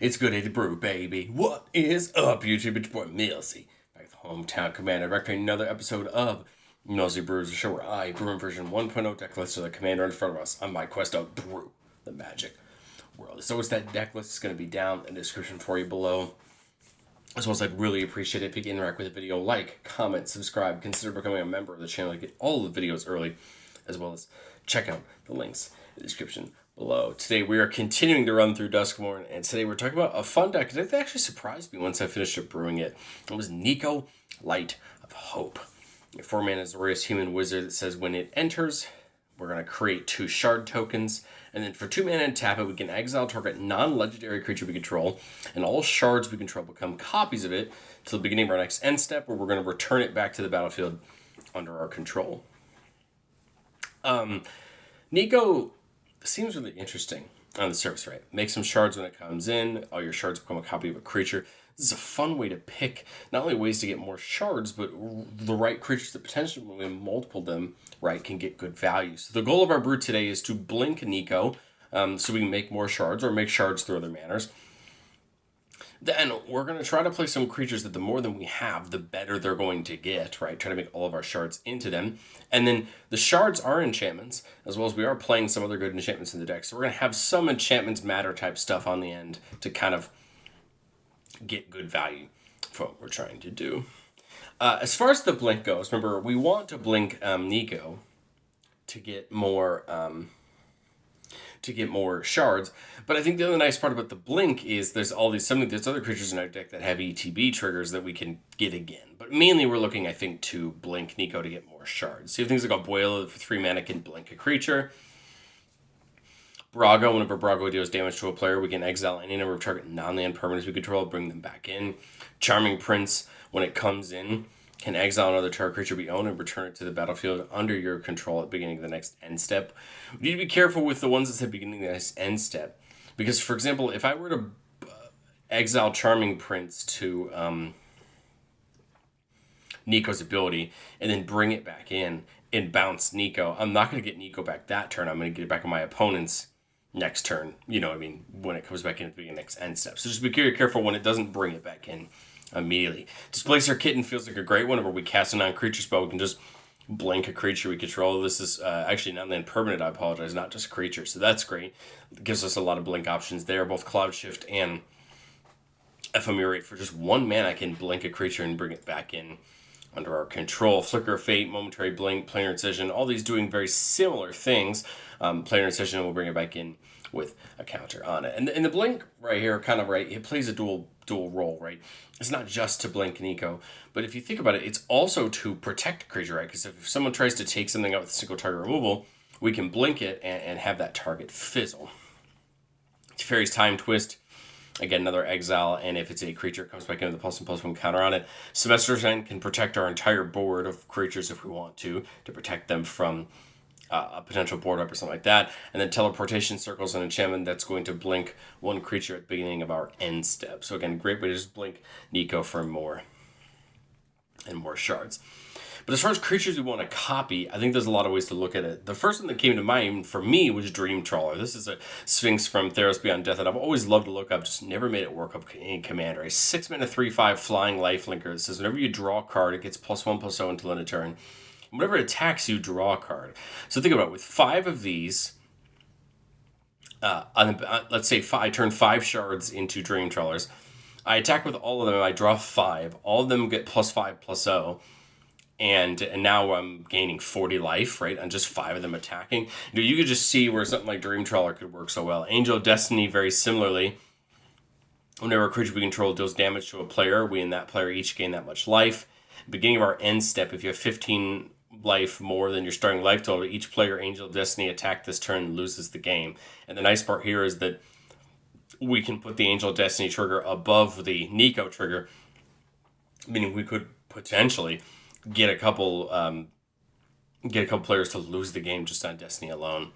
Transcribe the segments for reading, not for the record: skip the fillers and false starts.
It's good to brew, baby. What is up, YouTube? It's your boy Milsey, back with Hometown Commander, back to another episode of Milsey Brews, the show where I brew in version 1.0 deck list to the commander in front of us on my quest to brew the magic world. So, that deck list is going to be down in the description for you below. As well as I'd really appreciate it if you can interact with the video, like, comment, subscribe, consider becoming a member of the channel to get all the videos early, as well as check out the links in the description below. Today we are continuing to run through Duskmourn, and today we're talking about a fun deck that actually surprised me once I finished up brewing it. It was Niko, Light of Hope. A 4-mana Azorius human wizard that says when it enters, we're going to create 2 shard tokens, and then for 2 mana and tap it, we can exile target non-legendary creature we control, and all shards we control become copies of it till the beginning of our next end step, where we're going to return it back to the battlefield under our control. Niko seems really interesting on the surface, right? Make some shards when it comes in. All your shards become a copy of a creature. This is a fun way to pick not only ways to get more shards, but the right creatures that potentially, when we multiple them, right, can get good value. So the goal of our brew today is to blink Niko, so we can make more shards or make shards through other manners. Then we're going to try to play some creatures that the more than we have, the better they're going to get, right? Try to make all of our shards into them. And then the shards are enchantments, as well as we are playing some other good enchantments in the deck. So we're going to have some enchantments matter type stuff on the end to kind of get good value for what we're trying to do. As far as the blink goes, remember, we want to blink Niko to get more shards. But I think the other nice part about the blink is there's other creatures in our deck that have ETB triggers that we can get again. But mainly we're looking, I think, to blink Niko to get more shards. So you have things like a Boil for 3 mana can blink a creature. Brago, whenever Brago deals damage to a player, we can exile any number of target non-land permanents we control, bring them back in. Charming Prince, when it comes in, can exile another target creature we own and return it to the battlefield under your control at the beginning of the next end step. We need to be careful with the ones that say beginning of the next end step. Because, for example, if I were to exile Charming Prince to Niko's ability and then bring it back in and bounce Niko, I'm not going to get Niko back that turn. I'm going to get it back on my opponent's next turn. You know what I mean? When it comes back in at the beginning of the next end step. So just be very careful when it doesn't bring it back in immediately. Displacer Kitten feels like a great one. Whenever we cast a non-creature spell, we can just blink a creature we control. This is actually non-land permanent, I apologize, not just creature. So that's great. It gives us a lot of blink options there. Both Cloud Shift and Ephemerate for just 1 mana can blink a creature and bring it back in under our control. Flicker of Fate, Momentary Blink, Planar Incision, all these doing very similar things. Planar Incision will bring it back in with a counter on it. And the blink right here, kind of right, it plays a dual role, right? It's not just to blink Niko, but if you think about it, it's also to protect a creature, right? Because if someone tries to take something out with single target removal, we can blink it and have that target fizzle. Teferi's Time Twist, again, another exile, and if it's a creature, it comes back into the +1/+1 counter on it. Semester's End can protect our entire board of creatures if we want to protect them from a potential board up or something like that. And then Teleportation Circle's an enchantment that's going to blink 1 creature at the beginning of our end step. So again, great way to just blink Niko for more and more shards. But as far as creatures we want to copy, I think there's a lot of ways to look at it. The first one that came to mind for me was Dream Trawler. This is a Sphinx from Theros Beyond Death that I've always loved to look up, just never made it work up in Commander. A 6 mana 3/5 flying lifelinker that says whenever you draw a card, it gets +1/+0 until end of turn. Whenever it attacks, you draw a card. So think about it. With 5 of these, let's say I turn 5 shards into Dream Trawlers. I attack with all of them. I draw 5. All of them get +5/+0. And now I'm gaining 40 life, right, on just 5 of them attacking. You could just see where something like Dream Trawler could work so well. Angel of Destiny, very similarly. Whenever a creature we control deals damage to a player, we and that player each gain that much life. Beginning of our end step, if you have 15 life more than your starting life total, each player Angel of Destiny attack this turn loses the game. And the nice part here is that we can put the Angel of Destiny trigger above the Niko trigger, meaning we could potentially get a couple players to lose the game just on Destiny alone.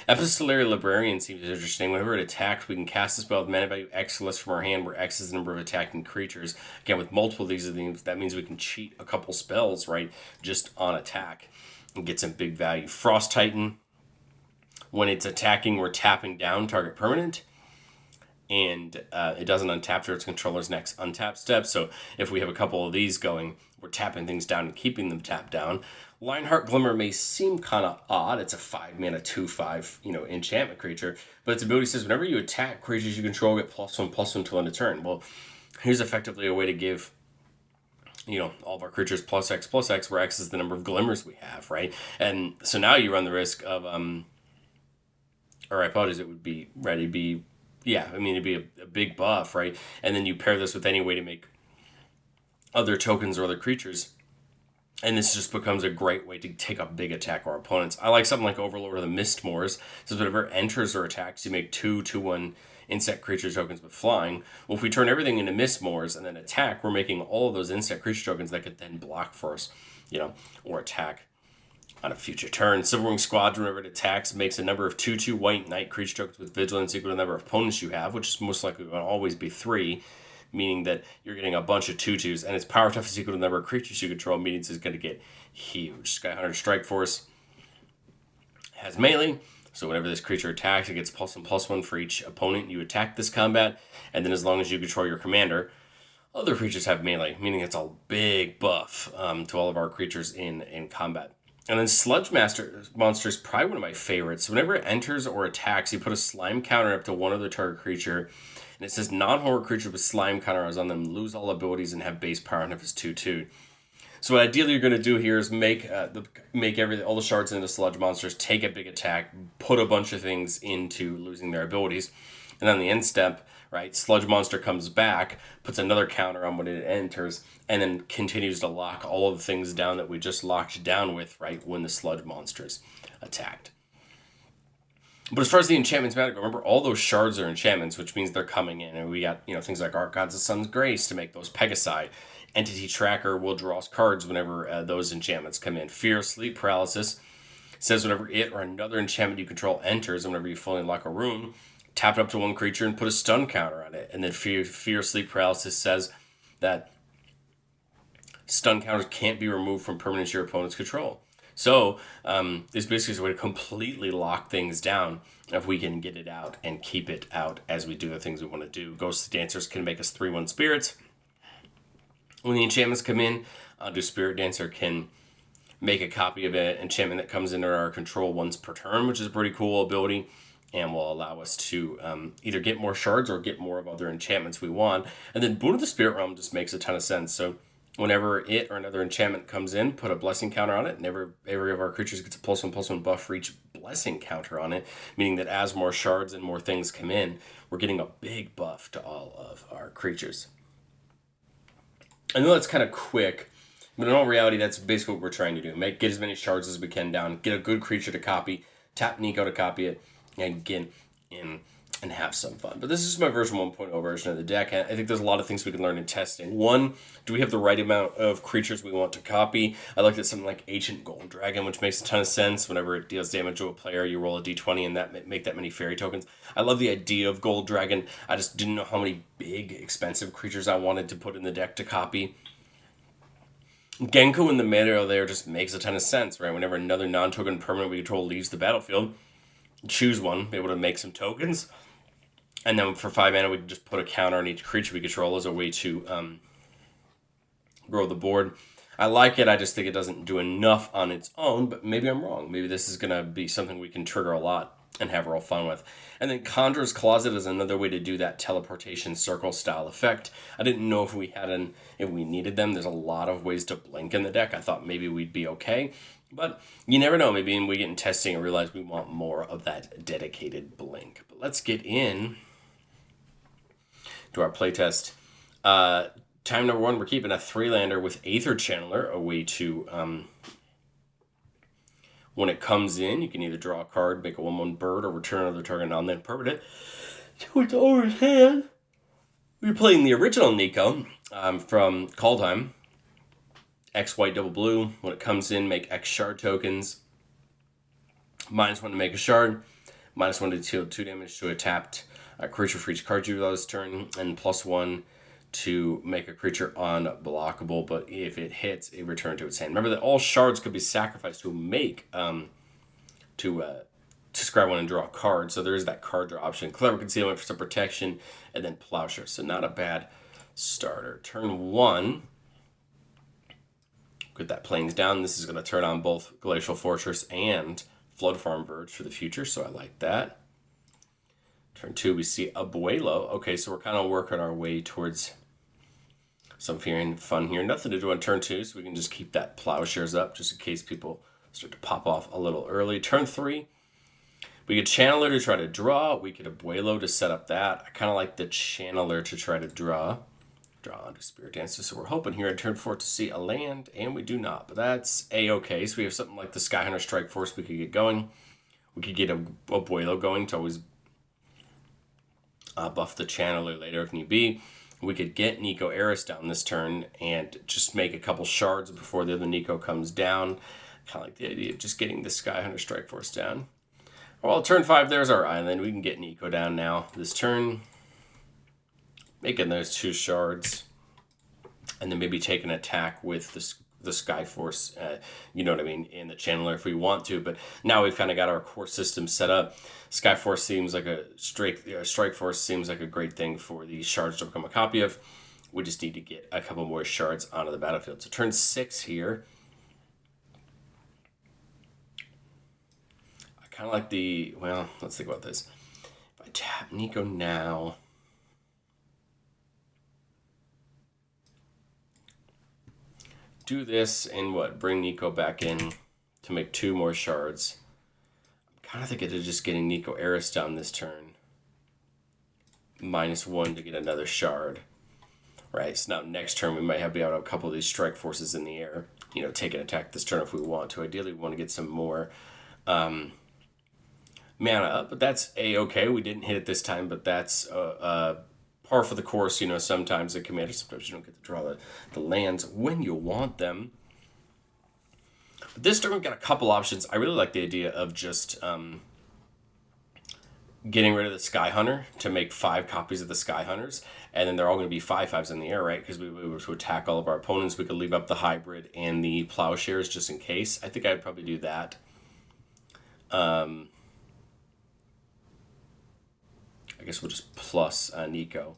Epistolary Librarian seems interesting. Whenever it attacks, we can cast a spell with mana value X list from our hand, where X is the number of attacking creatures. Again, with multiple of these things, that means we can cheat a couple spells, right, just on attack and get some big value. Frost Titan, when it's attacking, we're tapping down target permanent. and it doesn't untap to its controller's next untap step. So if we have a couple of these going, we're tapping things down and keeping them tapped down. Lionheart Glimmer may seem kind of odd. It's a 5 mana 2/5 enchantment creature, but its ability says whenever you attack creatures you control, get +1/+1 till end of turn. Well, here's effectively a way to give all of our creatures +X, where X is the number of glimmers we have, right? And so now you run the risk of or I apologize, it would be ready to be, yeah, I mean, it'd be a big buff, right? And then you pair this with any way to make other tokens or other creatures, and this just becomes a great way to take a big attack on our opponents. I like something like Overlord of the Mistmoors. So whenever it enters or attacks, you make 2/1 insect creature tokens with flying. Well, if we turn everything into Mistmoors and then attack, we're making all of those insect creature tokens that could then block for us, or attack on a future turn. Silverwing Squadron, whenever it attacks, makes a number of 2/2 white knight creature tokens with vigilance equal to the number of opponents you have, which is most likely going to always be 3. Meaning that you're getting a bunch of 2/2s, and its power toughness equal to the number of creatures you control, meaning it's going to get huge. Skyhunter Strike Force has melee, so whenever this creature attacks, it gets +1/+1 for each opponent you attack this combat, and then as long as you control your commander, other creatures have melee, meaning it's a big buff to all of our creatures in combat. And then Sludge Monster is probably one of my favorites. So whenever it enters or attacks, you put a slime counter up to one other target creature. And it says non-horror creature with slime counters on them lose all abilities and have base power and if it's 2/2. So what ideally you're going to do here is make all the shards into sludge monsters, take a big attack, put a bunch of things into losing their abilities. And on the end step, right, sludge monster comes back, puts another counter on when it enters, and then continues to lock all of the things down that we just locked down with, right, when the sludge monsters attacked. But as far as the enchantments matter, remember all those shards are enchantments, which means they're coming in. And we got, things like Art Gods of Sun's Grace to make those Pegasi. Entity Tracker will draw us cards whenever those enchantments come in. Fear of Sleep Paralysis says whenever it or another enchantment you control enters, and whenever you fully unlock a rune, tap it up to one creature and put a stun counter on it. And then Fear of Sleep Paralysis says that stun counters can't be removed from permanents your opponent's control. So this basically is a way to completely lock things down if we can get it out and keep it out as we do the things we want to do. Ghost Dancers can make us 3/1 spirits. When the enchantments come in, Spirit Dancer can make a copy of an enchantment that comes under our control once per turn, which is a pretty cool ability, and will allow us to either get more shards or get more of other enchantments we want. And then Boon of the Spirit Realm just makes a ton of sense. So whenever it or another enchantment comes in, put a blessing counter on it, and every of our creatures gets a +1/+1 buff for each blessing counter on it, meaning that as more shards and more things come in, we're getting a big buff to all of our creatures. I know that's kind of quick, but in all reality, that's basically what we're trying to do. Get as many shards as we can down, get a good creature to copy, tap Niko to copy it, and get in and have some fun. But this is my version 1.0 version of the deck. I think there's a lot of things we can learn in testing. One, do we have the right amount of creatures we want to copy? I like that something like Ancient Gold Dragon, which makes a ton of sense. Whenever it deals damage to a player, you roll a d20 and that make that many fairy tokens. I love the idea of Gold Dragon. I just didn't know how many big, expensive creatures I wanted to put in the deck to copy. Genko in the meta there just makes a ton of sense, right? Whenever another non-token permanent we control leaves the battlefield, choose one, be able to make some tokens. And then for 5 mana, we can just put a counter on each creature we control as a way to grow the board. I like it. I just think it doesn't do enough on its own, but maybe I'm wrong. Maybe this is going to be something we can trigger a lot and have real fun with. And then Conjurer's Closet is another way to do that teleportation circle style effect. I didn't know if we needed them. There's a lot of ways to blink in the deck. I thought maybe we'd be okay. But you never know. Maybe we get in testing and realize we want more of that dedicated blink. But let's get in to our playtest. Time number 1, we're keeping a 3-lander with Aether Channeler, a way to, when it comes in, you can either draw a card, make a 1/1 bird, or return another target non-land permanent to its owner's hand. We're playing the original Niko from Kaldheim. X white double blue. When it comes in, make X shard tokens. -1 to make a shard. -1 to deal 2 damage to a tapped creature for each card you draw this turn, and +1 to make a creature unblockable, but if it hits, it returns to its hand. Remember that all shards could be sacrificed to make to to scry one and draw a card. So there is that card draw option. Clever Concealment for some protection, and then Plowshare. So not a bad starter. Turn 1. Get that Plains down. This is going to turn on both Glacial Fortress and Flood Farm Verge for the future, so I like that. Turn 2, we see Abuelo. Okay, so we're kind of working our way towards some fun here. Nothing to do on turn 2, so we can just keep that Plowshares up just in case people start to pop off a little early. Turn 3, we could Channeler to try to draw. We could Abuelo to set up that. I kind of like the Channeler to try to draw onto Spirit Dancer. So we're hoping here in turn 4 to see a land, and we do not. But that's A-okay. So we have something like the Skyhunter Strike Force we could get going. We could get a Abuelo going to always buff the Channeler later if need be. We could get Niko Eris down this turn and just make a couple shards before the other Niko comes down. Kind of like the idea of just getting the Skyhunter Strike Force down. Well, turn 5, there's our island. We can get Niko down now this turn. Making those 2 shards, and then maybe take an attack with the Skyforce, you know what I mean, in the Channeler if we want to. But now we've kind of got our core system set up. Skyforce seems like Strike Force seems like a great thing for the shards to become a copy of. We just need to get a couple more shards onto the battlefield. So turn 6 here. I kind of like let's think about this. If I tap Niko now, do this and bring Niko back in to make 2 more shards. I'm kind of thinking of just getting Niko Eris down this turn. -1 to get another shard. Right, so now next turn we might be able to have a couple of these Strike Forces in the air. You know, take an attack this turn if we want to. Ideally we want to get some more mana up, but that's A-okay. We didn't hit it this time, but that's par for the course. You know, sometimes the commander, sometimes you don't get to draw the lands when you want them. But this turn we've got a couple options. I really like the idea of just getting rid of the Skyhunter to make 5 copies of the Skyhunters, and then they're all going to be 5/5s in the air, right? Because we were to attack all of our opponents. We could leave up the Hybrid and the Plowshares just in case. I think I'd probably do that. I guess we'll just plus Niko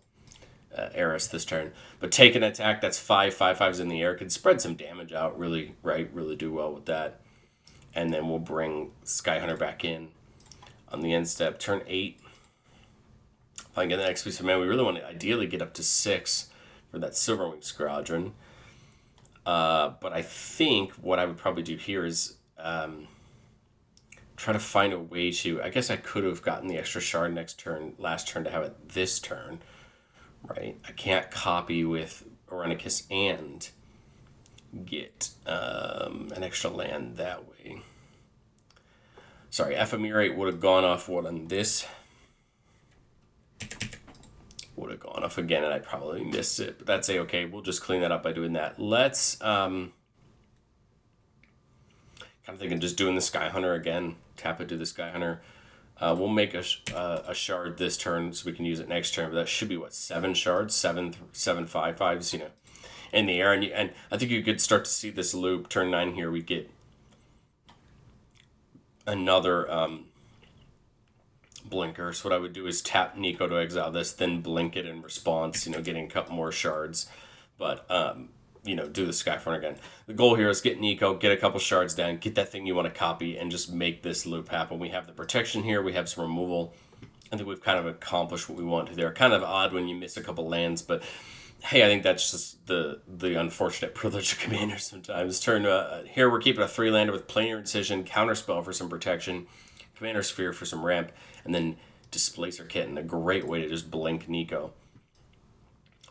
Eris this turn. But take an attack that's 5/5/5s in the air. Could spread some damage out, really, right? Really do well with that. And then we'll bring Skyhunter back in on the end step. Turn 8. If I can get the next piece of mana, we really want to ideally get up to 6 for that Silverwing Squadron. But I think what I would probably do here is try to find a way to... I guess I could have gotten the extra shard last turn to have it this turn, right? I can't copy with Orenicus and get an extra land that way. Sorry, Ephemerate would have gone off on this. Would have gone off again, and I probably missed it. But that's A-okay. We'll just clean that up by doing that. Let's... kind of thinking just doing the Skyhunter again. Tap it to the Skyhunter. We'll make a shard this turn so we can use it next turn. But that should be, 7 shards? 7 5/5s, in the air. And I think you could start to see this loop. Turn 9 here, we get another blinker. So what I would do is tap Niko to exile this, then blink it in response, getting a couple more shards. But, do the Skyfront again. The goal here is get Niko, get a couple shards down, get that thing you want to copy, and just make this loop happen. We have the protection here, we have some removal. I think we've kind of accomplished what we want to there. Kind of odd when you miss a couple lands, but hey, I think that's just the unfortunate privilege of Commander sometimes. Here we're keeping a 3-lander with Planar Incision, Counterspell for some protection, Commander Sphere for some ramp, and then Displacer Kitten, a great way to just blink Niko.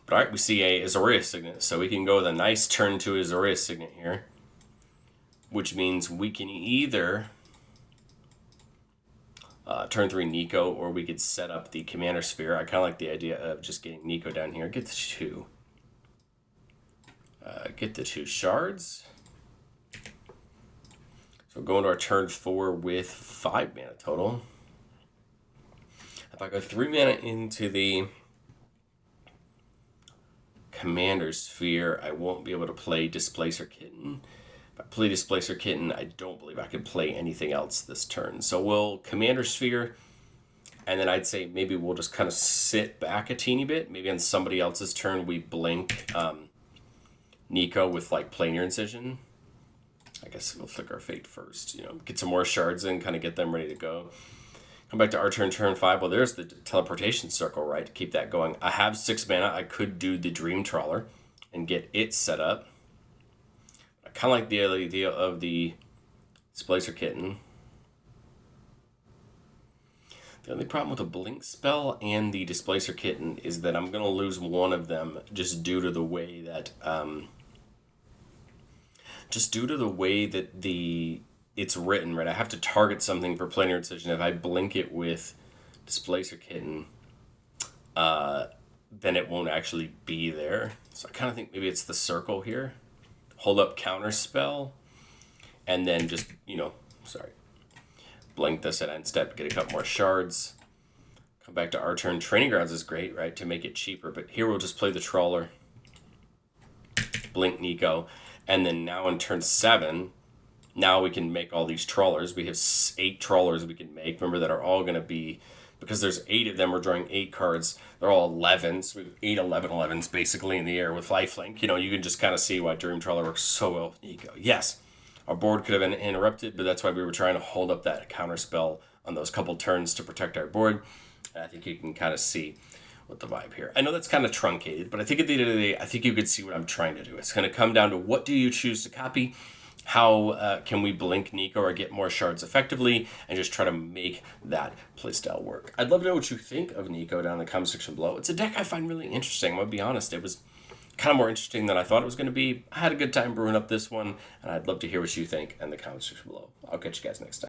But alright, we see a Azorius Signet, so we can go with a nice turn to Azorius Signet here, which means we can either turn 3 Niko, or we could set up the Commander Sphere. I kind of like the idea of just getting Niko down here. Get the 2. Get the 2 shards. So go into our turn 4 with 5 mana total. If I go 3 mana into the Commander Sphere, I won't be able to play Displacer Kitten. If I play Displacer Kitten, I don't believe I can play anything else this turn. So we'll Commander Sphere, and then I'd say maybe we'll just kind of sit back a teeny bit. Maybe on somebody else's turn we blink Niko with like Planar Incision. I guess we'll flick our fate first. Get some more shards in, kind of get them ready to go. Come back to our turn 5. Well, there's the teleportation circle, right? To keep that going. I have 6 mana. I could do the Dream Trawler and get it set up. I kind of like the idea of the Displacer Kitten. The only problem with the Blink spell and the Displacer Kitten is that I'm going to lose one of them just due to the way that it's written, right? I have to target something for Planar Incision. If I blink it with Displacer Kitten, then it won't actually be there. So I kind of think maybe it's the circle here. Hold up counter spell, and then just, blink this at end step, get a couple more shards. Come back to our turn. Training Grounds is great, right, to make it cheaper. But here we'll just play the Trawler, blink Niko, and then now in turn 7, now we can make all these trawlers. We have 8 trawlers we can make. Remember, that are all going to be, because there's 8 of them, we're drawing 8 cards. They're all 11s. We have 8 11s basically in the air with lifelink. You can just kind of see why Dream Trawler works so well with Niko. Yes, our board could have been interrupted, but that's why we were trying to hold up that counter spell on those couple turns to protect our board. And I think you can kind of see with the vibe here. I know that's kind of truncated, but I think at the end of the day, I think you could see what I'm trying to do. It's going to come down to what do you choose to copy? How can we blink Niko or get more shards effectively and just try to make that playstyle work? I'd love to know what you think of Niko down in the comment section below. It's a deck I find really interesting. I'm going to be honest. It was kind of more interesting than I thought it was going to be. I had a good time brewing up this one, and I'd love to hear what you think in the comment section below. I'll catch you guys next time.